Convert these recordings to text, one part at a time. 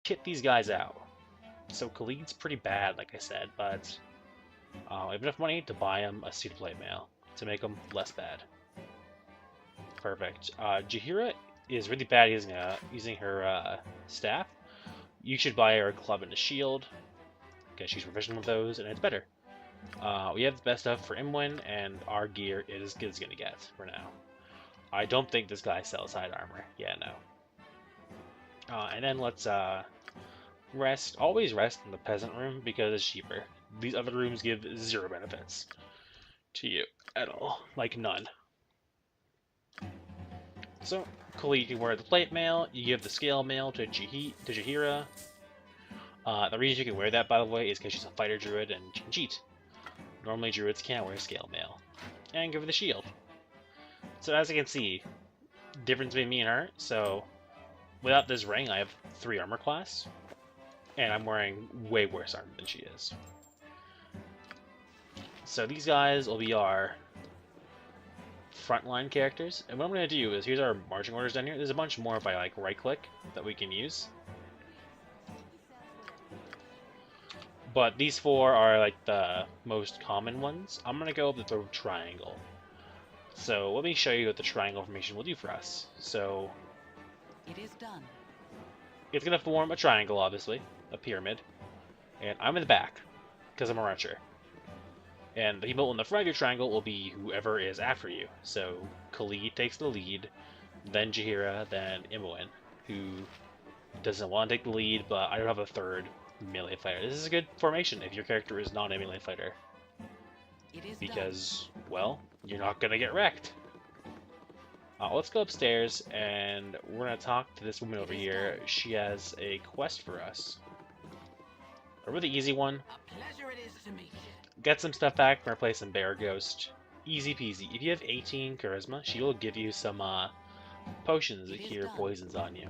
kit these guys out. So Khalid's pretty bad, like I said, but I have enough money to buy him a suit of plate mail to make him less bad. Perfect. Jaheira is really bad using her staff. You should buy her a club and a shield, because she's proficient with those, and it's better. We have the best stuff for Imwin, and our gear is as good as gonna get for now. I don't think this guy sells side armor. Yeah, no. And then let's rest. Always rest in the peasant room because it's cheaper. These other rooms give 0 benefits to you at all, like none. So, Khalid can wear the plate mail. You give the scale mail to Jaheira. The reason you can wear that, by the way, is because she's a fighter druid and she can cheat. Normally, druids can't wear scale mail. And give her the shield. So, as you can see, difference between me and her. So, without this ring, I have 3 armor class. And I'm wearing way worse armor than she is. So, these guys will be our frontline characters. And what I'm going to do is, here's our marching orders down here. There's a bunch more if I like right-click that we can use. But these 4 are like the most common ones. I'm going to go with the triangle. So let me show you what the triangle formation will do for us. So it is done. It's going to form a triangle, obviously, a pyramid. And I'm in the back, because I'm a archer. And the people in the front of your triangle will be whoever is after you. So Khalid takes the lead, then Jaheira, then Imwin, who doesn't want to take the lead, but I don't have a third melee fighter. This is a good formation if your character is not a melee fighter. Because, well, you're not going to get wrecked. Let's go upstairs, and we're going to talk to this woman over here. She has a quest for us. A really easy one. A pleasure it is to meet you. Get some stuff back and replace some Bear Ghost. Easy peasy. If you have 18 charisma, she will give you some potions that cure poisons on you.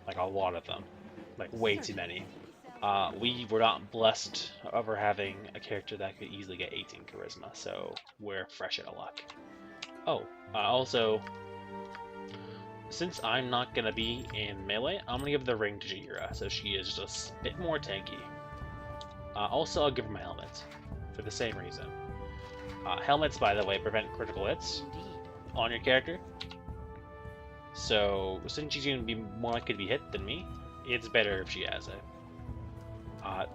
Like a lot of them. Like way too many. We were not blessed over having a character that could easily get 18 charisma, so we're fresh out of luck. Oh, also, since I'm not going to be in melee, I'm going to give the ring to Jaheira, so she is just a bit more tanky. Also, I'll give her my helmet, for the same reason. Helmets, by the way, prevent critical hits on your character. So, since she's going to be more likely to be hit than me, it's better if she has it.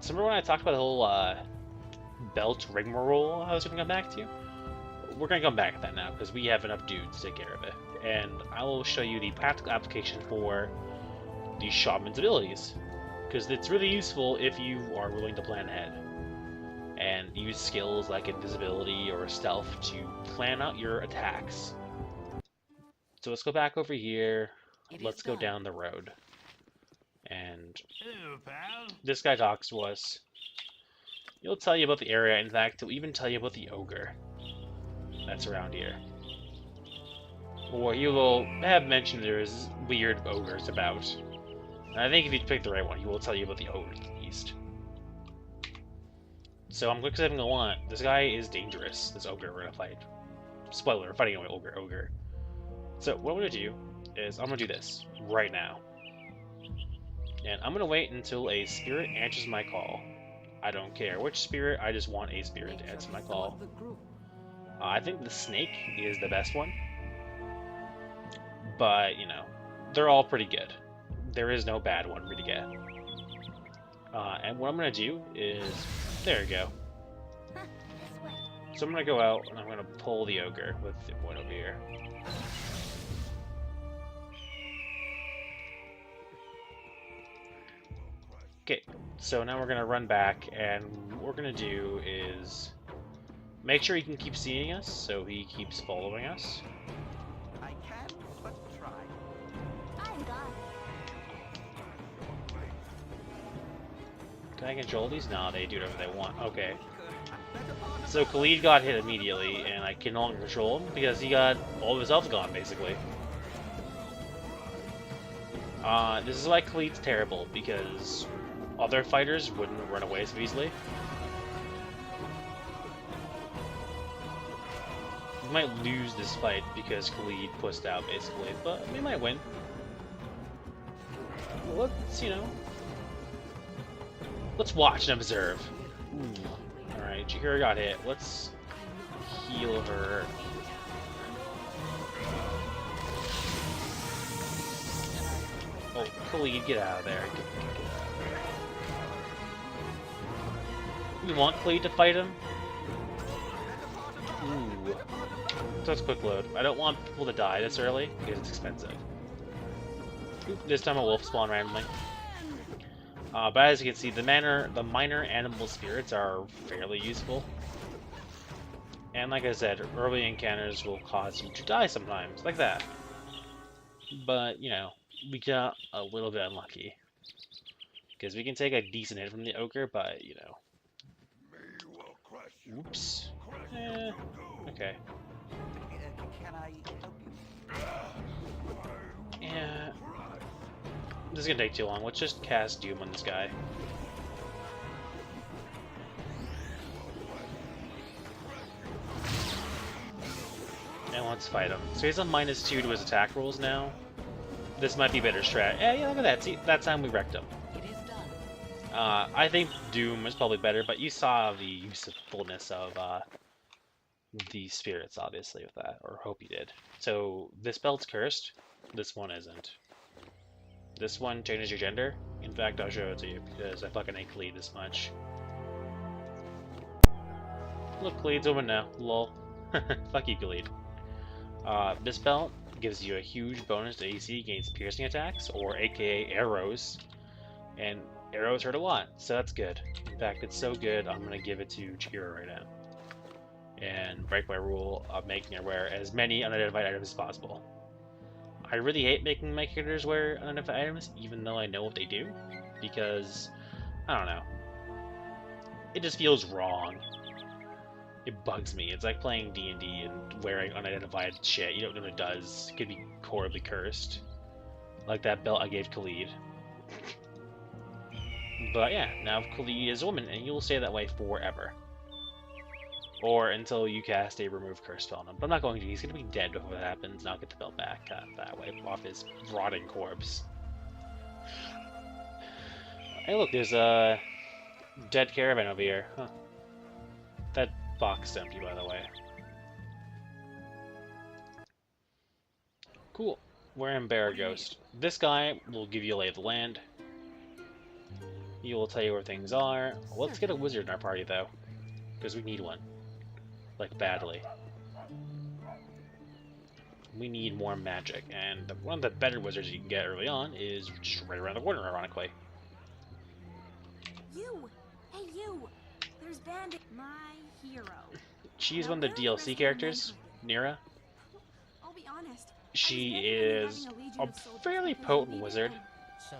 So remember when I talked about the whole belt rigmarole I was going to come back to? We're going to come back to that now, because we have enough dudes to take care of it. And I will show you the practical application for the shaman's abilities. Because it's really useful if you are willing to plan ahead. And use skills like invisibility or stealth to plan out your attacks. So let's go back over here. Let's go down the road. And this guy talks to us. He'll tell you about the area. In fact, he'll even tell you about the ogre that's around here. Or he will have mentioned there's weird ogres about. And I think if you pick the right one, he will tell you about the ogre to the east. So I'm quick saving a lot. This guy is dangerous, this ogre we're gonna fight. Spoiler, we're fighting an ogre. So what I'm gonna do is I'm gonna do this right now. And I'm going to wait until a spirit answers my call. I don't care which spirit, I just want a spirit to answer my call. I think the snake is the best one. But, you know, they're all pretty good. There is no bad one for me to get. And what I'm going to do is... There you go. So I'm going to go out and I'm going to pull the ogre with one over here. Okay, so now we're going to run back, and what we're going to do is make sure he can keep seeing us, so he keeps following us. I can but try. I'm gone. Can I control these? No, they do whatever they want. Okay. So Khalid got hit immediately, and I can no longer control him, because he got all of his health gone, basically. This is why Khalid's terrible, because other fighters wouldn't run away so easily. We might lose this fight because Khalid pushed out, basically, but we might win. Let's, you know, Let's watch and observe. Alright, Jaheira got hit. Let's heal her. Oh, Khalid, get out of there. Get out of there. We want Khalid to fight him? Ooh. So it's quick load. I don't want people to die this early because it's expensive. Oop, this time a wolf spawned randomly. But as you can see, the minor animal spirits are fairly useful. And like I said, early encounters will cause you to die sometimes, like that. But, you know, we got a little bit unlucky. Because we can take a decent hit from the Ogre, but, you know. Oops. Okay. Can I help you? Yeah. This is gonna take too long. Let's just cast Doom on this guy. And let's fight him. So he's on -2 to his attack rolls now. This might be better strat. Yeah, look at that. See, that time we wrecked him. It is done. I think Doom is probably better, but you saw the usefulness of the spirits, obviously, with that, or hope you did. So this belt's cursed. This one isn't. This one changes your gender. In fact, I'll show it to you because I fucking hate Khalid this much. Look, Khalid's woman now. Lol. Fuck you, Khalid. This belt gives you a huge bonus to AC against piercing attacks, or aka arrows. And arrows hurt a lot, so that's good. In fact, it's so good, I'm gonna give it to Jaheira right now. And break my rule of making her wear as many unidentified items as possible. I really hate making my characters wear unidentified items, even though I know what they do, because, I don't know. It just feels wrong. It bugs me. It's like playing D&D and wearing unidentified shit. You don't know what it does. It could be horribly cursed. Like that belt I gave Khalid. But yeah, now Khalid is a woman, and you'll stay that way forever. Or until you cast a remove curse spell on him. But I'm not going to. He's going to be dead before that happens, and I'll get the belt back that way, off his rotting corpse. Hey look, there's a dead caravan over here. Huh. That box is empty, by the way. Cool. We're in Bear Ghost. This guy will give you a lay of the land. He will tell you where things are. Let's get a wizard in our party, though. Because we need one. Like, badly. We need more magic. And one of the better wizards you can get early on is just right around the corner, ironically. You! Hey, you! There's Bandit, my hero. She's one of the DLC characters, Neera. I'll be honest. She is a fairly potent wizard. So,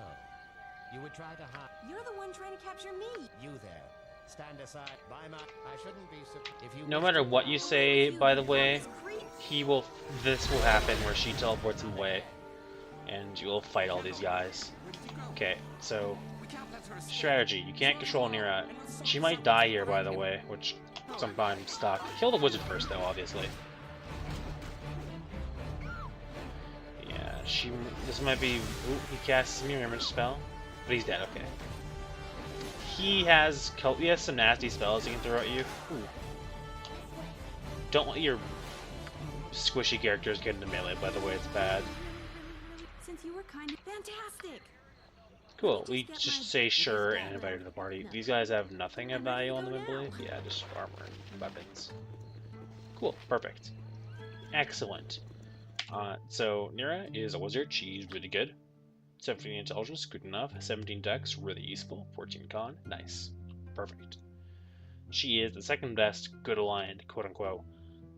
you would try to hide. You're the one trying to capture me. You there. Stand aside. By my... I shouldn't be... If you No matter what you say, by the way, this will happen where she teleports him away. And you'll fight all these guys. Okay, so... strategy. You can't control Neera. She might die here, by the way, which sometimes stuck. Kill the wizard first, though, obviously. Yeah, this might be... Ooh, he casts a mirror image spell. But he's dead, okay. He has some nasty spells he can throw at you. Ooh. Don't let your squishy characters get into melee, by the way, it's bad. Since you were kind of fantastic. Cool, we just say sure and invite her to the party. These guys have nothing of value on them, I believe. Yeah, just armor and weapons. Cool, perfect. Excellent. So, Neera is a wizard. She's really good. 17 intelligence, good enough. 17 dex, really useful. 14 con, nice. Perfect. She is the second best good aligned, quote-unquote,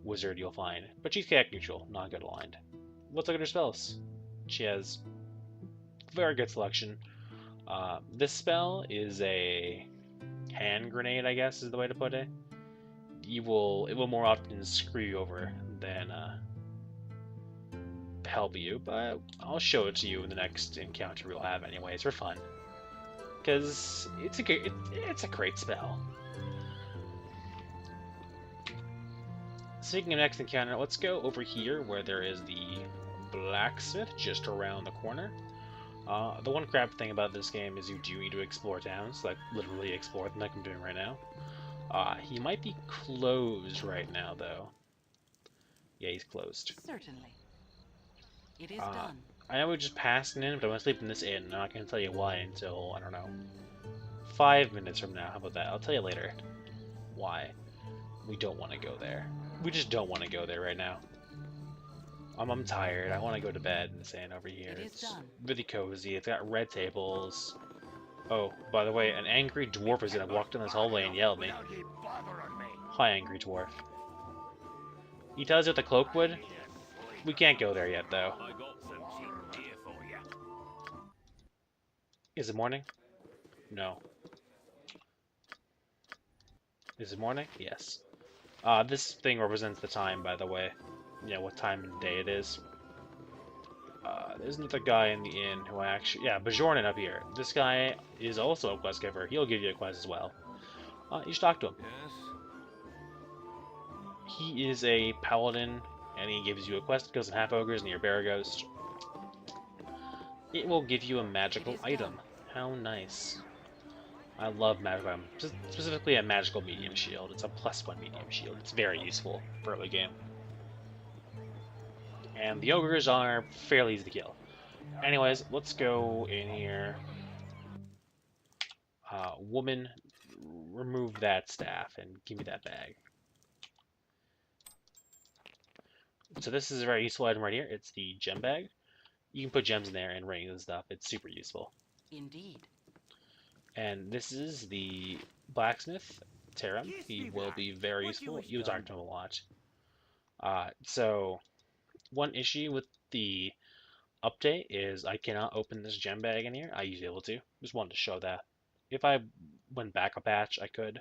wizard you'll find. But she's chaotic neutral, not good aligned. Let's look at her spells. She has very good selection. This spell is a hand grenade, I guess is the way to put it. It will more often screw you over than help you, but I'll show it to you in the next encounter we'll have anyways for fun. Because it's a great spell. Speaking of next encounter, let's go over here where there is the blacksmith just around the corner. The one crap thing about this game is you do need to explore towns, like literally explore them like I'm doing right now. He might be closed right now, though. Yeah, he's closed. Certainly. It is done. I know we just passed an inn, but I want to sleep in this inn. I'm not going to tell you why until, I don't know, 5 minutes from now. How about that? I'll tell you later why we don't want to go there. We just don't want to go there right now. I'm tired. I want to go to bed in this inn over here. It's really cozy. It's got red tables. Oh, by the way, an angry dwarf is going to walk down this hallway and yell at me. Hi, angry dwarf. He tells you at the cloak wood. We can't go there yet, though. Is it morning? No. Is it morning? Yes. This thing represents the time, by the way. You know, what time of day it is. There's another guy in the inn who I actually... Yeah, Bajornin up here. This guy is also a quest giver. He'll give you a quest as well. You should talk to him. Yes. He is a paladin, and he gives you a quest. Kills some half-ogres near Baraghost. It will give you a magical item. How nice. I love magical items. Specifically a magical medium shield. It's a +1 medium shield. It's very useful for early game. And the ogres are fairly easy to kill. Anyways, let's go in here. Woman, remove that staff and give me that bag. So this is a very useful item right here. It's the gem bag. You can put gems in there and rings and stuff. It's super useful. Indeed. And this is the blacksmith, Taram. He will be very useful. You talk to him a lot. So one issue with the update is I cannot open this gem bag in here. I used to be able to. Just wanted to show that. If I went back a patch, I could.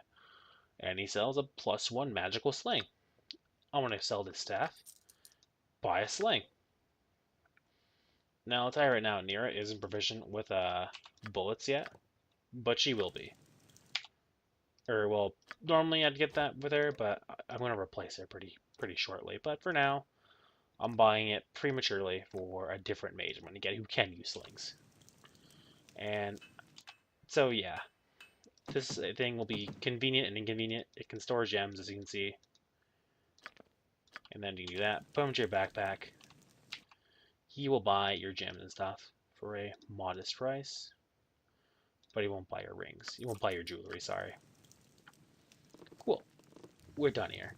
And he sells a +1 magical sling. I want to sell this staff. Buy a sling. Now, I'll tell you right now, Neera isn't proficient with bullets yet, but she will be. Or, well, normally I'd get that with her, but I'm going to replace her pretty shortly. But for now, I'm buying it prematurely for a different mage I'm going to get who can use slings. And so, yeah. This thing will be convenient and inconvenient. It can store gems, as you can see. And then you can do that. Put them into your backpack. He will buy your gems and stuff for a modest price. But he won't buy your rings. He won't buy your jewelry, sorry. Cool. We're done here.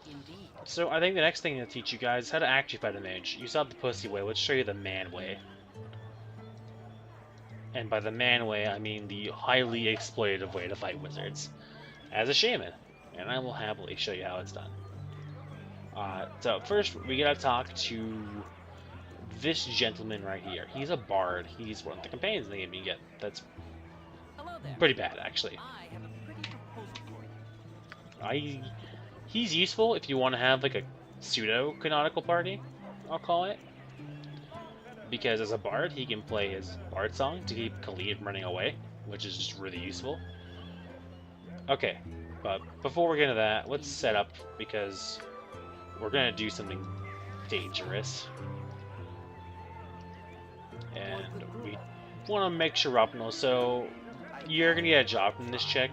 Indeed. So I think the next thing to teach you guys is how to actually fight a mage. You saw the pussy way. Let's show you the man way. And by the man way, I mean the highly exploitative way to fight wizards. As a shaman. And I will happily show you how it's done. So first, we gotta talk to this gentleman right here. He's a bard. He's one of the companions in the game you get. That's pretty bad, actually. I have a pretty proposal for you. He's useful if you want to have like a pseudo-canonical party, I'll call it. Because as a bard, he can play his bard song to keep Khalid from running away, which is just really useful. Okay, but before we get into that, let's set up, because we're going to do something dangerous. And we want to make sure we're optimal, so you're going to get a job from this chick.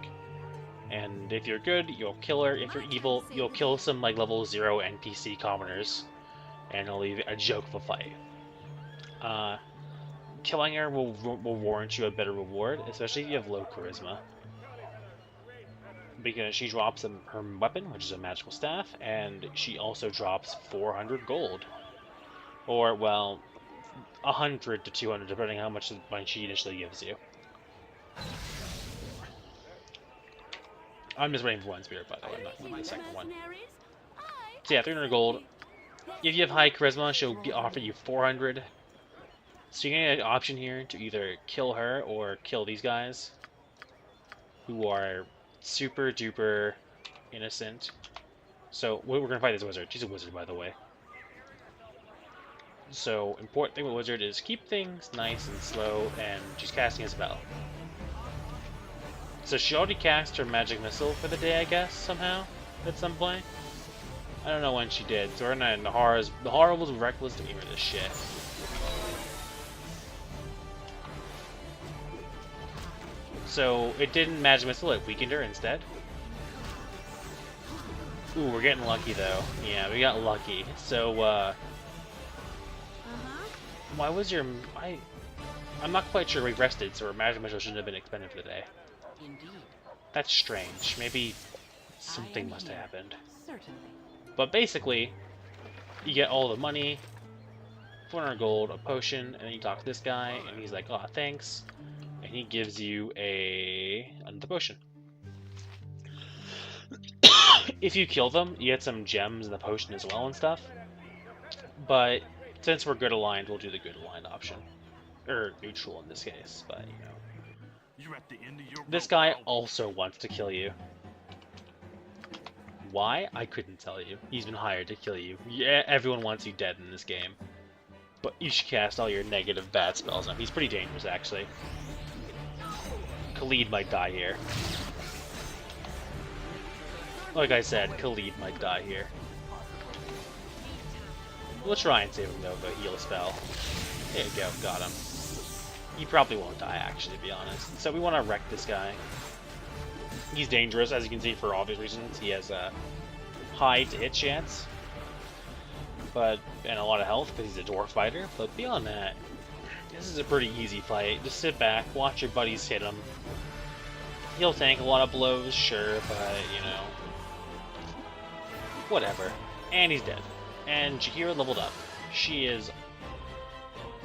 And if you're good, you'll kill her. If you're evil, you'll kill some like level 0 NPC commoners. And it'll leave a joke of a fight. Killing her will warrant you a better reward, especially if you have low charisma. Because she drops her weapon, which is a magical staff, and she also drops 400 gold. Or, well, 100 to 200, depending on how much money she initially gives you. I'm just waiting for one spirit, by the way. I'm not getting the second one. So yeah, 300 gold. If you have high charisma, she'll offer you 400. So you're gonna get an option here to either kill her or kill these guys, who are super duper innocent. So we're gonna fight this wizard. She's a wizard, by the way. So important thing with wizard is keep things nice and slow, and she's casting a spell. So she already cast her magic missile for the day, I guess, somehow, at some point. I don't know when she did. So we're gonna, the horror was reckless to give her this shit. So it didn't magic missile, it weakened her instead. Ooh, we're getting lucky though. Yeah, we got lucky. So, why was your... I'm not quite sure we rested, so our magic missile shouldn't have been expended for the day. Indeed. That's strange. Maybe something must have happened. Certainly. But basically, you get all the money, 400 gold, a potion, and then you talk to this guy, and he's like, "Aw, thanks," and he gives you another potion. If you kill them, you get some gems in the potion as well and stuff. But since we're good aligned, we'll do the good aligned option, or neutral in this case. But you know, You're at the end of your this rope, guy pal. also wants to kill you. Why? I couldn't tell you. He's been hired to kill you. Yeah, everyone wants you dead in this game. But you should cast all your negative bad spells on him. He's pretty dangerous, actually. Khalid might die here. Like I said, Khalid might die here. We'll try and save him, though, with a heal spell. There you go, got him. He probably won't die, actually, to be honest. So we want to wreck this guy. He's dangerous, as you can see, for obvious reasons. He has a high to hit chance, and a lot of health because he's a dwarf fighter. But beyond that, this is a pretty easy fight. Just sit back, watch your buddies hit him. He'll tank a lot of blows, sure, but you know, whatever. And he's dead. And Jaheira leveled up. She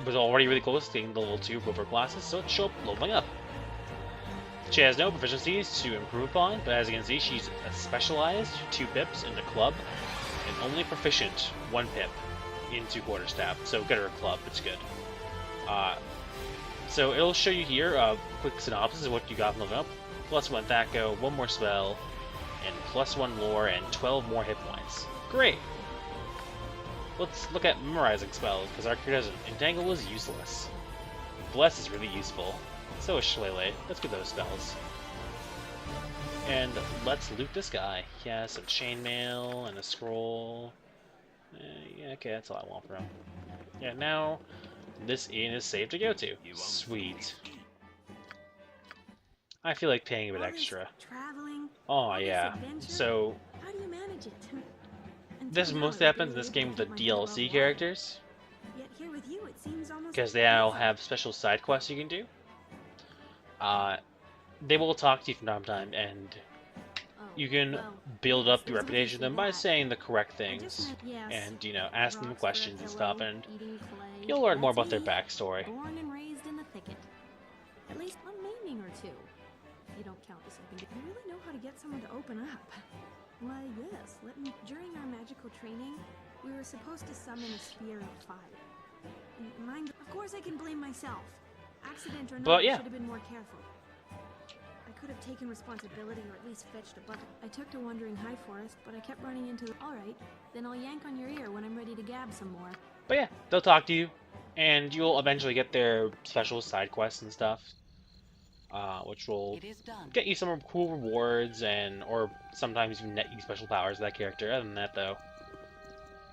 was already really close to getting the level 2 of her classes, so it's leveling up. She has no proficiencies to improve upon, but as you can see, she's specialized 2 pips into club, and only proficient 1 pip into quarterstaff. So get her a club, it's good. So it'll show you here a quick synopsis of what you got from leveling up. +1 Thaco, 1 more spell, and +1 lore, and 12 more hit points. Great! Let's look at memorizing spells, because our character doesn't. Entangle is useless. Bless is really useful. So is Shillelagh. Let's get those spells. And let's loot this guy. He has some chainmail and a scroll. Yeah, okay, that's all I want from him. Yeah, now this inn is safe to go to. Sweet. I feel like paying a bit extra. Traveling. Oh yeah. So How do you manage it? this mostly happens in this game with the DLC characters, Yet here with you, it seems almost because they all have special side quests you can do. They will talk to you from time to time, and you can build up your reputation with them by saying the correct things, and you know, ask them questions and stuff, and you'll learn more about their backstory. Born and raised in the thicket. At least one naming or two. If you don't count the second. You really know how to get someone to open up. Why, yes. During our magical training, we were supposed to summon a sphere of fire. Mind, of course, I can blame myself. Accident or not, But, yeah. I should have been more careful. I could have taken responsibility or at least fetched a bucket. I took to wandering high forest, but I kept running into. All right, then I'll yank on your ear when I'm ready to gab some more. But yeah, they'll talk to you, and you'll eventually get their special side quests and stuff, which will It is done. get you some cool rewards, or sometimes even net you special powers of that character. Other than that, though,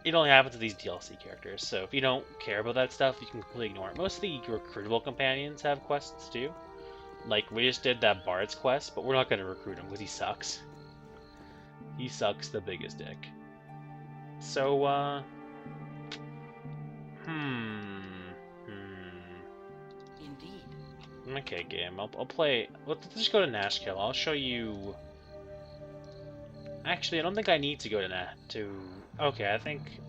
it only happens to these DLC characters, so if you don't care about that stuff, you can completely ignore it. Most of the recruitable companions have quests too. Like, we just did that Bard's quest, but we're not going to recruit him because he sucks. He sucks the biggest dick. So, Indeed. Okay, game. I'll play. Let's just go to Nashkel. I'll show you. Actually, I don't think I need to go to Okay, I think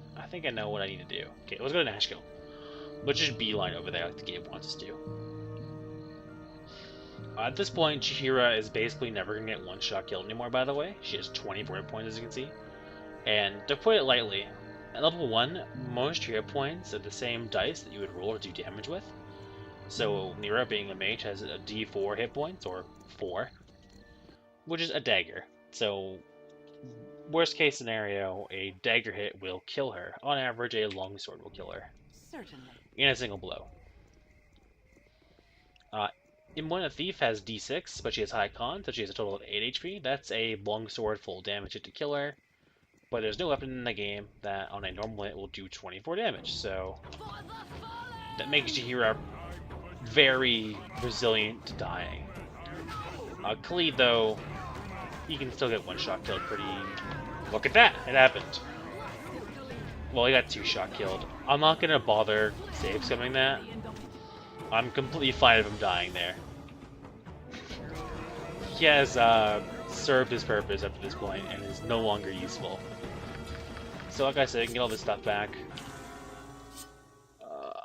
I know what I need to do. Okay, let's go to Nashkel. Let's just beeline over there like the game wants us to. At this point, Jaheira is basically never gonna get one-shot killed anymore. By the way, she has 24 hit points, as you can see. And to put it lightly, at level 1, most hit points are the same dice that you would roll or do damage with. So Neera, being a mage, has a D4 hit points, or 4, which is a dagger. So, worst case scenario, a dagger hit will kill her. On average, a longsword will kill her Certainly. in a single blow. When a thief has D6, but she has high con, so she has a total of 8 HP, that's a longsword full damage hit to kill her. But there's no weapon in the game that on a normal hit will do 24 damage, so that makes Jaheira very resilient to dying. Khalid, though, he can still get one shot killed pretty... Look at that! It happened. Well, he got 2 shot killed. I'm not gonna bother save scumming that. I'm completely fine with him dying there. He has served his purpose up to this point and is no longer useful. So like I said, you can get all this stuff back.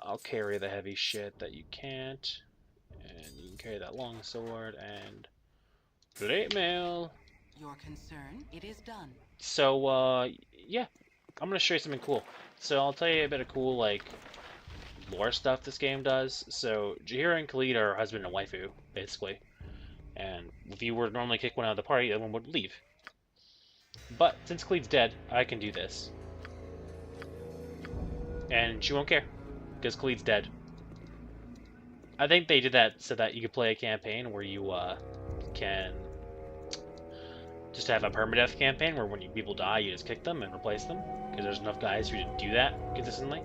I'll carry the heavy shit that you can't. And you can carry that long sword and... plate mail! Your concern, it is done. So, yeah. I'm gonna show you something cool. So I'll tell you a bit of cool, like, lore stuff this game does. So, Jaheira and Khalid are husband and waifu, basically. And if you were to normally kick one out of the party, the other one would leave. But since Khalid's dead, I can do this. And she won't care, because Khalid's dead. I think they did that so that you could play a campaign where you can just have a permadeath campaign where when people die, you just kick them and replace them, because there's enough guys who didn't do that consistently.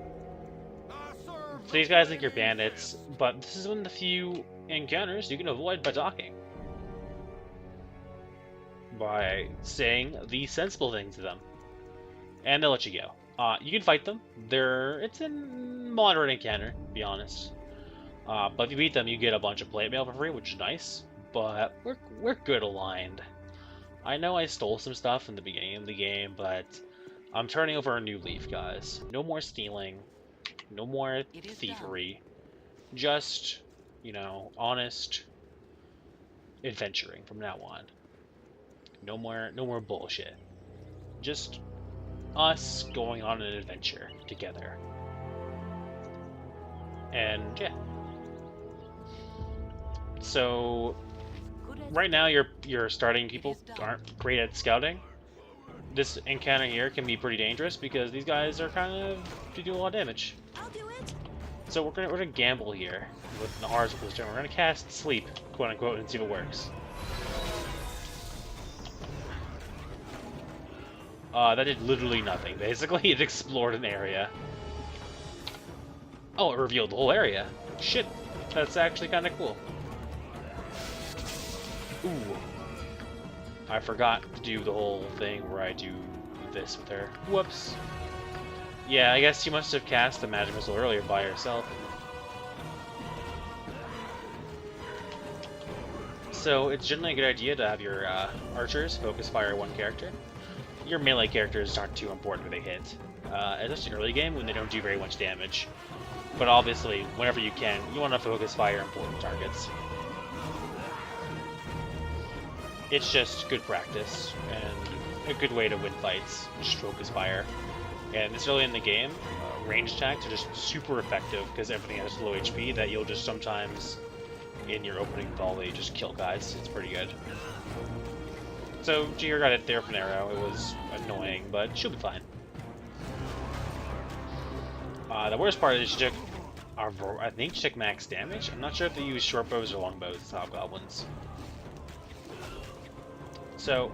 So these guys think you're bandits, but this is one of the few encounters you can avoid by talking. By saying the sensible things to them. And they'll let you go. You can fight them. It's a moderate encounter, to be honest. But if you beat them, you get a bunch of plate mail for free, which is nice. But we're good aligned. I know I stole some stuff in the beginning of the game, but I'm turning over a new leaf, guys. No more stealing. No more thievery. Just, you know, honest adventuring from now on. No more bullshit. Just us going on an adventure together. And yeah. So right now your starting people aren't great at scouting. This encounter here can be pretty dangerous because these guys are kind of do a lot of damage. I'll do it. So we're gonna gamble here with Nahara's booster. We're gonna cast Sleep, quote unquote, and see if it works. That did literally nothing. Basically, it explored an area. Oh, it revealed the whole area. Shit, that's actually kind of cool. Ooh. I forgot to do the whole thing where I do this with her. Whoops. Yeah, I guess she must have cast the magic missile earlier by herself. So it's generally a good idea to have your archers focus fire one character. Your melee characters aren't too important when they hit, especially early game when they don't do very much damage. But obviously, whenever you can, you want to focus fire important targets. It's just good practice and a good way to win fights. Just focus fire. And this early in the game, range attacks are just super effective because everything has low HP that you'll just sometimes, in your opening volley, just kill guys. It's pretty good. So Jaheira got hit there with an arrow. It was annoying, but she'll be fine. The worst part is she took, I think she took max damage. I'm not sure if they use short bows or long bows as Hobgoblins. So,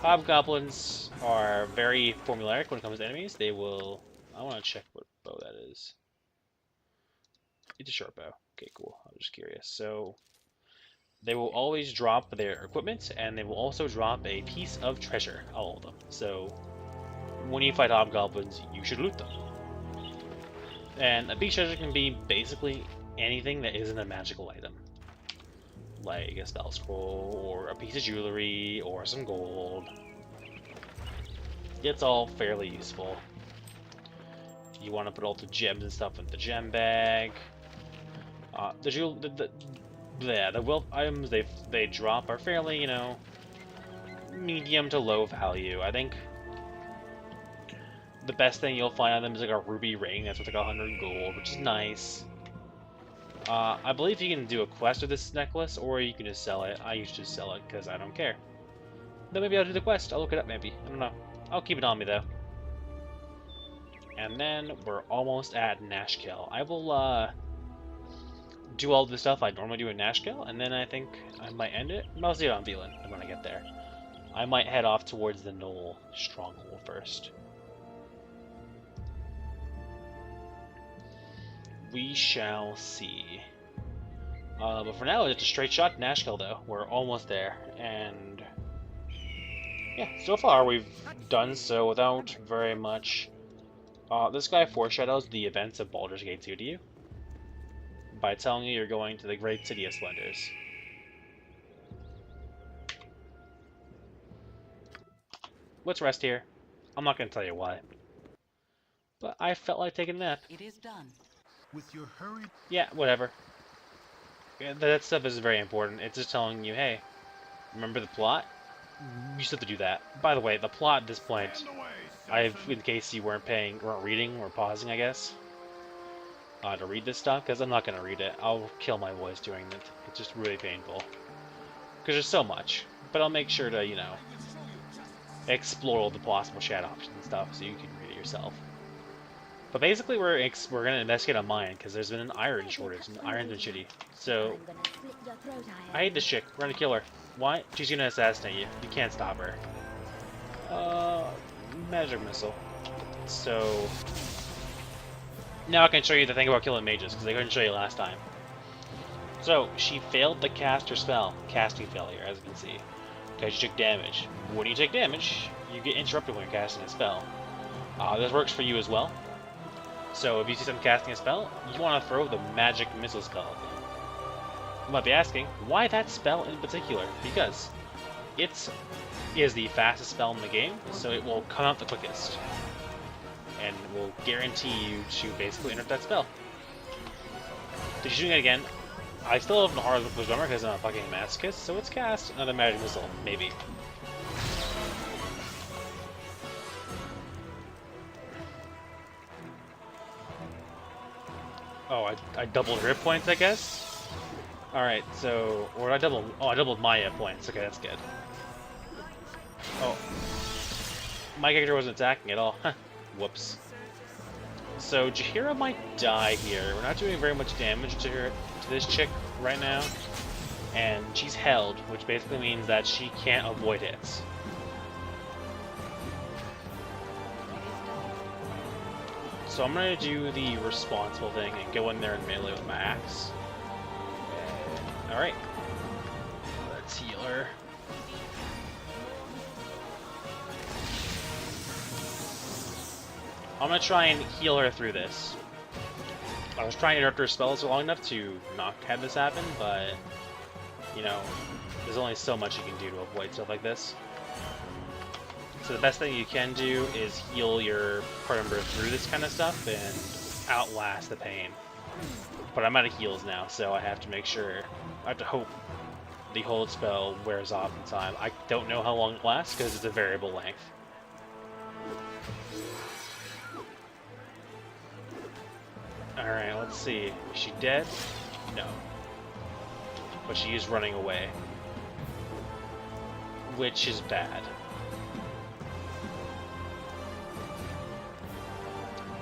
Hobgoblins are very formulaic when it comes to enemies. They will... I want to check what bow that is. It's a short bow. Okay, cool. I'm just curious. So, they will always drop their equipment, and they will also drop a piece of treasure, all of them. So, when you fight Hobgoblins, you should loot them. And a piece of treasure can be basically anything that isn't a magical item. Like a spell scroll, or a piece of jewelry, or some gold. It's all fairly useful. You want to put all the gems and stuff in the gem bag. The wealth items they drop are fairly, you know, medium to low value. I think the best thing you'll find on them is like a ruby ring that's worth like 100 gold, which is nice. I believe you can do a quest with this necklace, or you can just sell it. I usually just sell it because I don't care. Then maybe I'll do the quest. I'll look it up maybe. I don't know. I'll keep it on me though. And then we're almost at Nashkel. I will do all the stuff I normally do in Nashkel, and then I think I might end it. I'll see what I'm feeling when I get there. I might head off towards the Knoll stronghold first. We shall see. But for now, it's a straight shot to Nashkel, though. We're almost there, and yeah, so far we've done so without very much. This guy foreshadows the events of Baldur's Gate 2 to you by telling you you're going to the Great City of Splendors. Let's rest here. I'm not going to tell you why, but I felt like taking a nap. It is done. With your hurry, Yeah, whatever. Yeah, that stuff is very important. It's just telling you, hey, remember the plot? You still have to do that. By the way, the plot at this point, stand away, I've, citizen. in case you weren't reading or pausing, I guess, to read this stuff, because I'm not going to read it. I'll kill my voice doing it. It's just really painful. Because there's so much. But I'll make sure to, you know, explore all the possible chat options and stuff so you can read it yourself. But basically, we're going to investigate a mine, because there's been an iron shortage, and iron's been shitty. So, I hate this chick. We're going to kill her. Why? She's going to assassinate you. You can't stop her. Magic missile. So, now I can show you the thing about killing mages, because I couldn't show you last time. So, she failed to cast her spell. Casting failure, as you can see. Because she took damage. When you take damage, you get interrupted when you're casting a spell. This works for you as well. So, if you see someone casting a spell, you want to throw the magic missile spell at them. You might be asking, why that spell in particular? Because it is the fastest spell in the game, so it will come out the quickest. And will guarantee you to basically interrupt that spell. If you're doing it again, I still have a hard with Drummer because I'm a fucking masochist, so it's cast another magic missile, maybe. Oh, I doubled her hit points, I guess? Alright, so... Or I doubled... Oh, I doubled my hit points. Okay, that's good. Oh. My character wasn't attacking at all. Whoops. So, Jaheira might die here. We're not doing very much damage to her, to this chick right now. And she's held, which basically means that she can't avoid hits. So I'm gonna do the responsible thing and go in there and melee with my axe. Alright. Let's heal her. I'm gonna try and heal her through this. I was trying to interrupt her spells long enough to not have this happen, but, you know, there's only so much you can do to avoid stuff like this. So the best thing you can do is heal your party member through this kind of stuff and outlast the pain. But I'm out of heals now, so I have to make sure, I have to hope the hold spell wears off in time. I don't know how long it lasts because it's a variable length. Alright, let's see. Is she dead? No. But she is running away. Which is bad.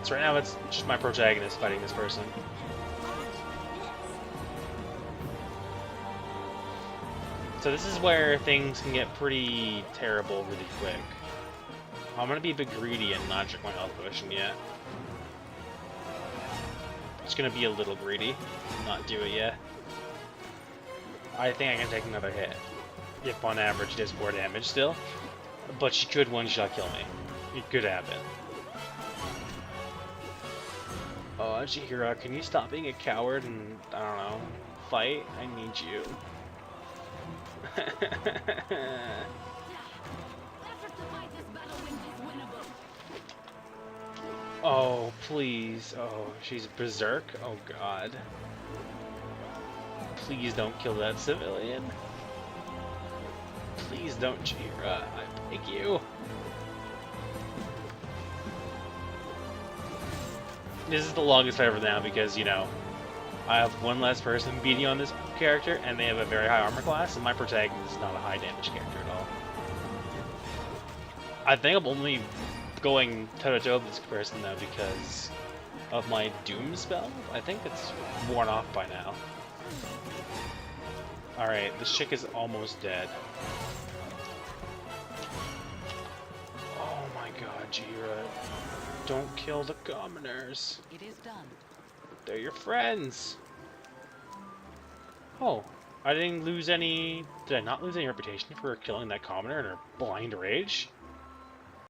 So right now it's just my protagonist fighting this person. So this is where things can get pretty terrible really quick. I'm gonna be a bit greedy and not drink my health potion yet. Just gonna be a little greedy, not do it yet. I think I can take another hit. If on average it does 4 damage still. But she could one-shot kill me. It could happen. Oh, Jaheira, can you stop being a coward and, I don't know, fight? I need you. Oh, please. Oh, she's berserk? Oh, God. Please don't kill that civilian. Please don't, Jaheira. I beg you. This is the longest fight ever now because, you know, I have one less person beating on this character, and they have a very high armor class, and my protagonist is not a high damage character at all. I think I'm only going toe-to-toe with this person, though, because of my Doom spell. I think it's worn off by now. Alright, this chick is almost dead. Oh my god, Jaheira. Don't kill the commoners. It is done. They're your friends. Oh, I didn't lose any... Did I not lose any reputation for killing that commoner in her blind rage?